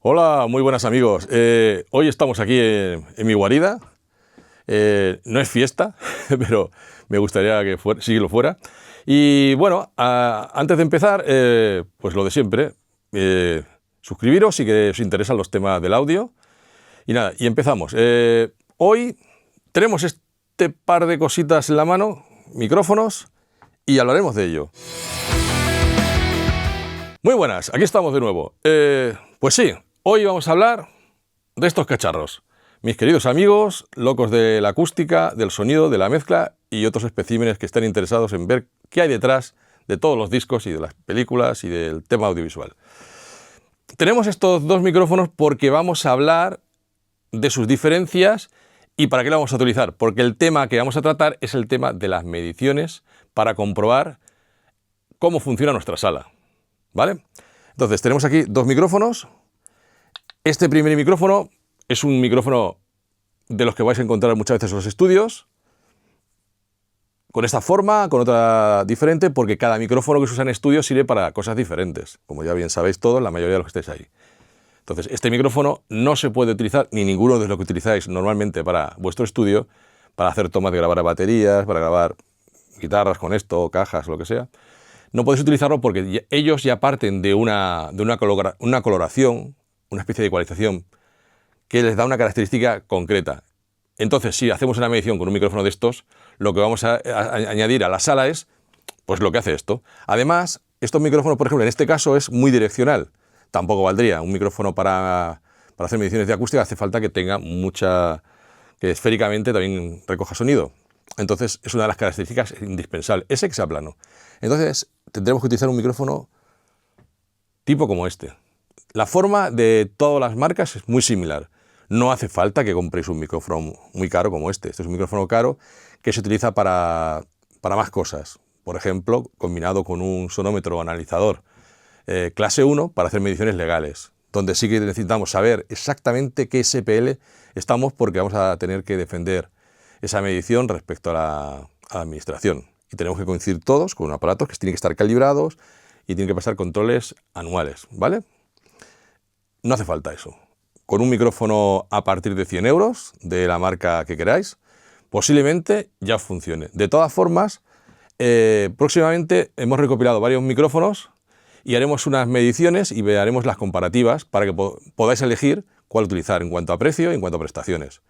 Hola, muy buenas amigos. Hoy estamos aquí en mi guarida. No es fiesta, pero me gustaría que sí lo fuera. Y bueno, antes de empezar, pues lo de siempre. Suscribiros si que os interesan los temas del audio. Y nada, y empezamos. Hoy tenemos este par de cositas en la mano, micrófonos, y hablaremos de ello. Muy buenas, aquí estamos de nuevo. Pues sí, hoy vamos a hablar de estos cacharros. Mis queridos amigos, locos de la acústica, del sonido, de la mezcla y otros especímenes que estén interesados en ver qué hay detrás de todos los discos y de las películas y del tema audiovisual. Tenemos estos dos micrófonos porque vamos a hablar de sus diferencias y para qué lo vamos a utilizar. Porque el tema que vamos a tratar es el tema de las mediciones para comprobar cómo funciona nuestra sala. ¿Vale? Entonces tenemos aquí dos micrófonos. Este primer micrófono es un micrófono de los que vais a encontrar muchas veces en los estudios, con esta forma, con otra diferente, porque cada micrófono que se usa en estudio sirve para cosas diferentes, como ya bien sabéis todos, la mayoría de los que estáis ahí. Entonces, este micrófono no se puede utilizar, ni ninguno de los que utilizáis normalmente para vuestro estudio, para hacer tomas de grabar a baterías, para grabar guitarras con esto, cajas, lo que sea. No podéis utilizarlo porque ellos ya parten de una coloración, una especie de ecualización que les da una característica concreta. Entonces, si hacemos una medición con un micrófono de estos, lo que vamos a añadir a la sala es pues lo que hace esto. Además, estos micrófonos, por ejemplo, en este caso es muy direccional. Tampoco valdría un micrófono para hacer mediciones de acústica, hace falta que tenga que esféricamente también recoja sonido. Entonces, es una de las características indispensables, ese que sea plano. Entonces, tendremos que utilizar un micrófono tipo como este. La forma de todas las marcas es muy similar. No hace falta que compréis un micrófono muy caro como este. Este es un micrófono caro que se utiliza para más cosas. Por ejemplo, combinado con un sonómetro o analizador clase 1 para hacer mediciones legales, donde sí que necesitamos saber exactamente qué SPL estamos porque vamos a tener que defender esa medición respecto a la administración. Y tenemos que coincidir todos con aparatos que tienen que estar calibrados y tienen que pasar controles anuales, ¿vale? No hace falta eso. Con un micrófono a partir de 100 euros, de la marca que queráis, posiblemente ya funcione. De todas formas, próximamente hemos recopilado varios micrófonos y haremos unas mediciones y haremos las comparativas para que podáis elegir cuál utilizar en cuanto a precio y en cuanto a prestaciones.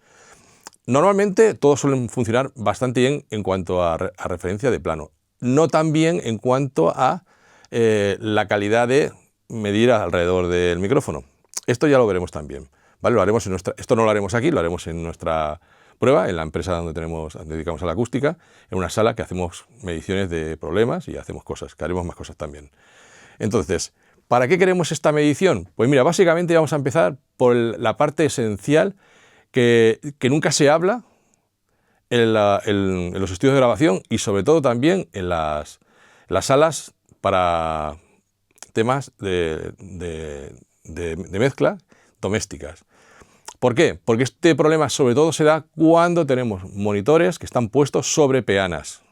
Normalmente todos suelen funcionar bastante bien en cuanto a referencia de plano, no tan bien en cuanto a la calidad de medir alrededor del micrófono. Esto ya lo veremos también, ¿vale? Lo haremos esto no lo haremos aquí, lo haremos en nuestra prueba, en la empresa donde dedicamos a la acústica, en una sala que hacemos mediciones de problemas y hacemos cosas, que haremos más cosas también. Entonces, ¿para qué queremos esta medición? Pues mira, básicamente vamos a empezar por la parte esencial que nunca se habla en los estudios de grabación y sobre todo también en las salas para temas de mezcla domésticas. ¿Por qué? Porque este problema sobre todo se da cuando tenemos monitores que están puestos sobre peanas.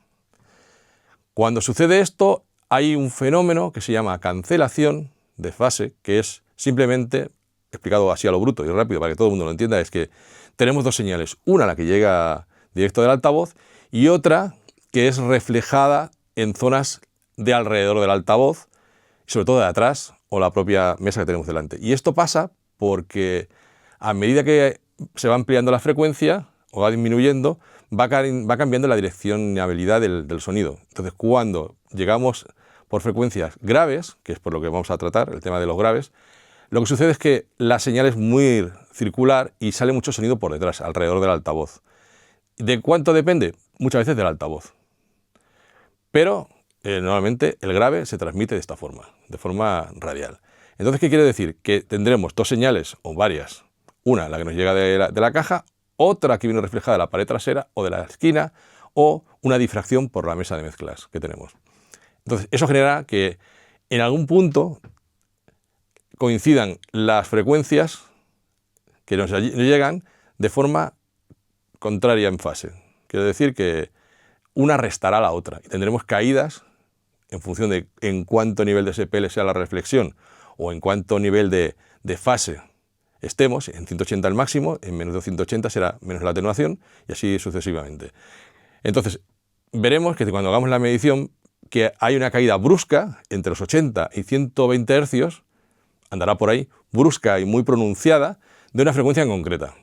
Cuando sucede esto, hay un fenómeno que se llama cancelación de fase, que es simplemente, explicado así a lo bruto y rápido para que todo el mundo lo entienda, es que tenemos dos señales. Una, la que llega directo del altavoz, y otra que es reflejada en zonas de alrededor del altavoz, sobre todo de atrás o la propia mesa que tenemos delante. Y esto pasa porque a medida que se va ampliando la frecuencia o va disminuyendo, va cambiando la direccionabilidad del sonido. Entonces, cuando llegamos por frecuencias graves, que es por lo que vamos a tratar, el tema de los graves, lo que sucede es que la señal es muy circular y sale mucho sonido por detrás, alrededor del altavoz. ¿De cuánto depende? Muchas veces del altavoz. Pero normalmente el grave se transmite de esta forma, de forma radial. Entonces, ¿qué quiere decir? Que tendremos dos señales o varias. Una, la que nos llega de la caja, otra que viene reflejada de la pared trasera o de la esquina, o una difracción por la mesa de mezclas que tenemos. Entonces, eso genera que en algún punto coincidan las frecuencias que nos llegan de forma contraria en fase. Quiero decir que una restará a la otra y tendremos caídas en función de en cuánto nivel de SPL sea la reflexión o en cuánto nivel de de fase estemos, en 180 el máximo, en menos de 180 será menos la atenuación y así sucesivamente. Entonces, veremos que cuando hagamos la medición, que hay una caída brusca entre los 80 y 120 Hz, andará por ahí, brusca y muy pronunciada, de una frecuencia en concreta.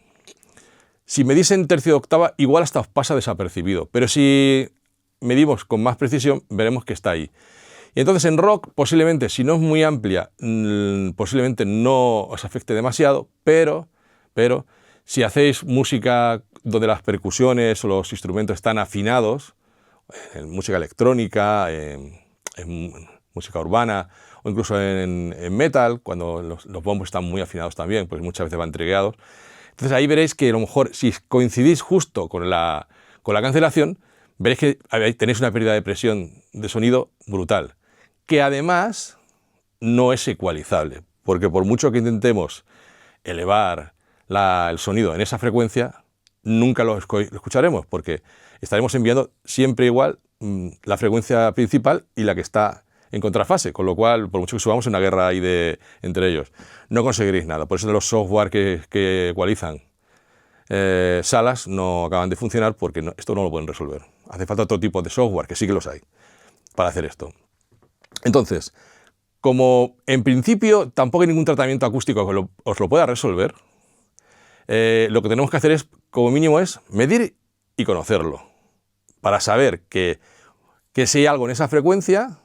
Si medís en tercio de octava, igual hasta os pasa desapercibido, pero si medimos con más precisión, veremos que está ahí. Y entonces en rock, posiblemente, si no es muy amplia, posiblemente no os afecte demasiado, pero si hacéis música donde las percusiones o los instrumentos están afinados, en música electrónica, en música urbana o incluso en metal, cuando los bombos están muy afinados también, pues muchas veces van trigueados. Entonces ahí veréis que a lo mejor si coincidís justo con la cancelación, veréis que tenéis una pérdida de presión de sonido brutal, que además no es ecualizable, porque por mucho que intentemos elevar el sonido en esa frecuencia, nunca lo escucharemos, porque estaremos enviando siempre igual la frecuencia principal y la que está en contrafase, con lo cual, por mucho que subamos, una guerra ahí entre ellos, no conseguiréis nada. Por eso los software que ecualizan salas no acaban de funcionar, porque esto no lo pueden resolver. Hace falta otro tipo de software, que sí que los hay, para hacer esto. Entonces, como en principio tampoco hay ningún tratamiento acústico que os lo pueda resolver, lo que tenemos que hacer es, como mínimo, es medir y conocerlo, para saber que si hay algo en esa frecuencia,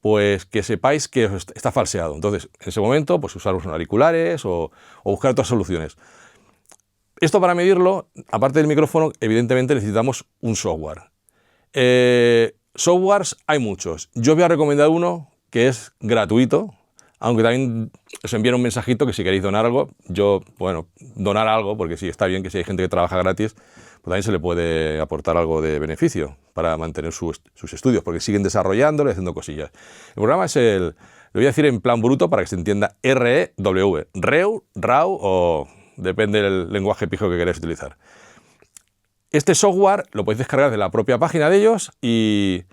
pues que sepáis que está falseado. Entonces, en ese momento, pues usar unos auriculares o buscar otras soluciones. Esto, para medirlo, aparte del micrófono, evidentemente necesitamos un software. Softwares hay muchos. Yo voy a recomendar uno que es gratuito, aunque también os envíen un mensajito que si queréis donar algo, donar algo, porque sí, está bien que si hay gente que trabaja gratis, pues también se le puede aportar algo de beneficio para mantener sus estudios, porque siguen desarrollándolo y haciendo cosillas. El programa es lo voy a decir en plan bruto para que se entienda, REW, RAW o depende del lenguaje pijo que queráis utilizar. Este software lo podéis descargar de la propia página de ellos y,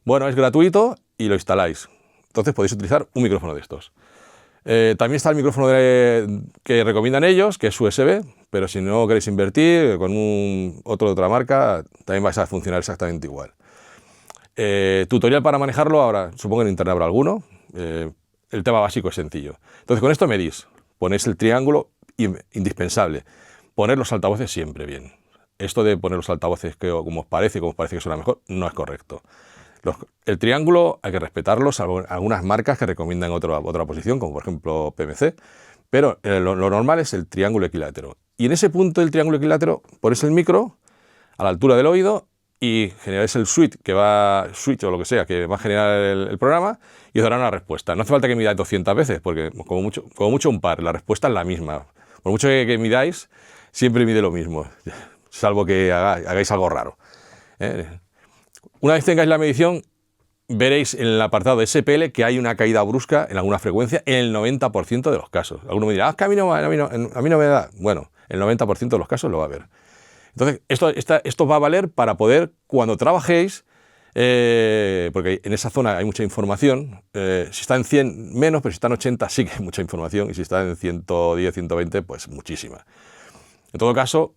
bueno, es gratuito y lo instaláis. Entonces podéis utilizar un micrófono de estos. También está el micrófono que recomiendan ellos, que es USB, pero si no queréis invertir, con otro de otra marca, también vais a funcionar exactamente igual. Tutorial para manejarlo, ahora supongo que en internet habrá alguno. El tema básico es sencillo. Entonces con esto medís, ponéis el triángulo, indispensable. Poner los altavoces siempre bien. Esto de poner los altavoces como os parece que suena mejor, no es correcto. El triángulo hay que respetarlo, salvo algunas marcas que recomiendan otra posición, como por ejemplo PMC, pero lo normal es el triángulo equilátero. Y en ese punto del triángulo equilátero ponéis el micro a la altura del oído y generáis el switch o lo que sea, que va a generar el programa y os dará una respuesta. No hace falta que midáis 200 veces, porque como mucho un par, la respuesta es la misma. Por mucho que midáis, siempre mide lo mismo, salvo que hagáis algo raro. Una vez tengáis la medición, veréis en el apartado de SPL que hay una caída brusca en alguna frecuencia en el 90% de los casos. Alguno me dirá, que a mí no me da. Bueno, el 90% de los casos lo va a ver. Entonces, esto va a valer para poder, cuando trabajéis, porque en esa zona hay mucha información, si está en 100 menos, pero si está en 80 sí que hay mucha información, y si está en 110, 120, pues muchísima. En todo caso,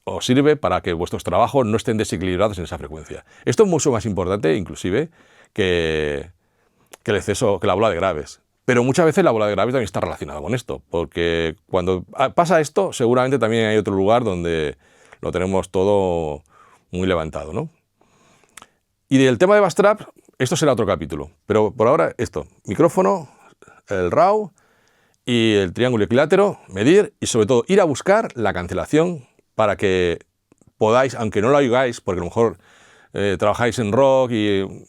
os sirve para que vuestros trabajos no estén desequilibrados en esa frecuencia. Esto es mucho más importante, inclusive, que la bola de graves. Pero muchas veces la bola de graves también está relacionada con esto, porque cuando pasa esto, seguramente también hay otro lugar donde lo tenemos todo muy levantado, ¿no? Y del tema de bass trap, esto será otro capítulo. Pero por ahora esto, micrófono, el RAW y el triángulo equilátero, medir y sobre todo ir a buscar la cancelación para que podáis, aunque no lo hagáis, porque a lo mejor trabajáis en rock y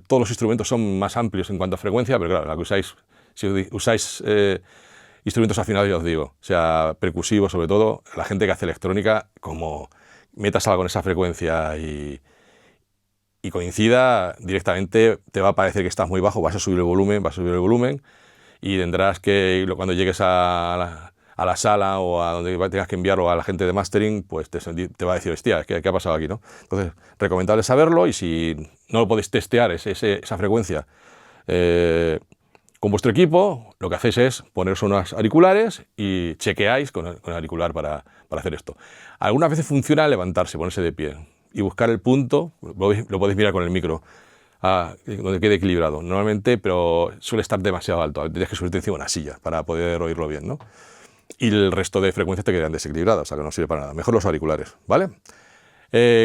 todos los instrumentos son más amplios en cuanto a frecuencia, pero claro, la que usáis, si usáis instrumentos afinados, ya os digo, o sea, percusivos sobre todo, la gente que hace electrónica, como metas algo en esa frecuencia y coincida, directamente te va a parecer que estás muy bajo, vas a subir el volumen y tendrás que, cuando llegues a la sala o a donde tengas que enviarlo a la gente de mastering, pues te va a decir, hostia, ¿qué ha pasado aquí, no? Entonces, recomendable saberlo, y si no lo podéis testear esa frecuencia con vuestro equipo lo que hacéis es poneros unos auriculares y chequeáis con el auricular para hacer esto. Algunas veces funciona levantarse, ponerse de pie y buscar el punto, lo podéis mirar con el micro, donde quede equilibrado. Normalmente, pero suele estar demasiado alto, tienes que subirte encima de una silla para poder oírlo bien, ¿no? Y el resto de frecuencias te quedan desequilibradas, o sea que no sirve para nada. Mejor los auriculares, ¿vale?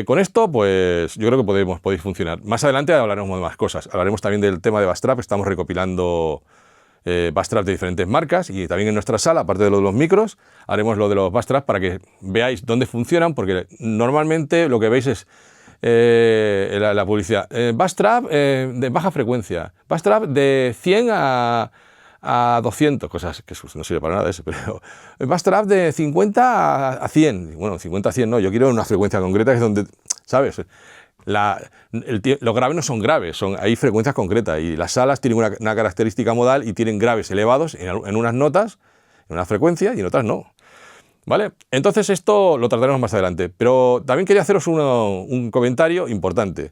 Con esto, pues yo creo que podéis funcionar. Más adelante hablaremos de más cosas. Hablaremos también del tema de bass trap. Estamos recopilando bass trap de diferentes marcas y también en nuestra sala, aparte de lo de los micros, haremos lo de los bass trap para que veáis dónde funcionan, porque normalmente lo que veis es la publicidad. Bass trap de baja frecuencia, bass trap de 100 a 200, cosas que no sirve para nada eso, pero bass trap de 50 a 100. Bueno, 50 a 100 no, yo quiero una frecuencia concreta que es donde, ¿sabes? Los graves no son graves, hay frecuencias concretas y las salas tienen una característica modal y tienen graves elevados en unas notas, en una frecuencia y en otras no. ¿Vale? Entonces esto lo trataremos más adelante, pero también quería haceros un comentario importante.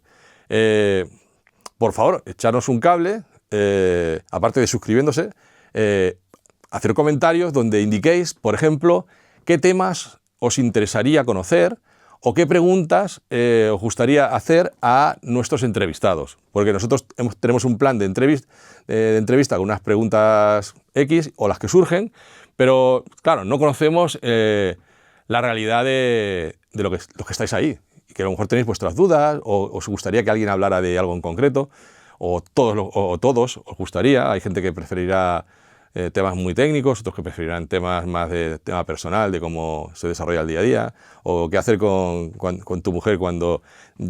Por favor, echarnos un cable, aparte de suscribiéndose, hacer comentarios donde indiquéis, por ejemplo, qué temas os interesaría conocer o qué preguntas os gustaría hacer a nuestros entrevistados. Porque nosotros tenemos un plan de entrevista con unas preguntas X o las que surgen, pero claro, no conocemos la realidad de los que estáis ahí. Y que a lo mejor tenéis vuestras dudas o os gustaría que alguien hablara de algo en concreto o todos os gustaría. Hay gente que preferirá temas muy técnicos, otros que preferirán temas más de tema personal, de cómo se desarrolla el día a día, o qué hacer con tu mujer cuando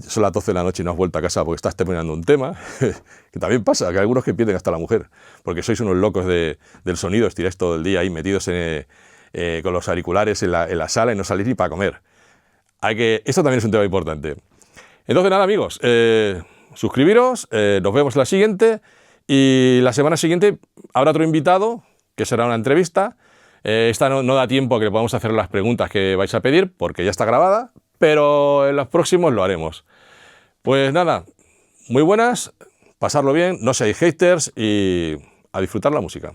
son las 12 de la noche y no has vuelto a casa porque estás terminando un tema, que también pasa, que hay algunos que pierden hasta la mujer, porque sois unos locos del sonido, estiráis todo el día ahí metidos con los auriculares en la sala y no salís ni para comer. Esto también es un tema importante. Entonces nada, amigos, suscribiros, nos vemos la siguiente. Y la semana siguiente habrá otro invitado, que será una entrevista. Esta no da tiempo a que le podamos hacer las preguntas que vais a pedir, porque ya está grabada, pero en los próximos lo haremos. Pues nada, muy buenas, pasarlo bien, no seáis haters y a disfrutar la música.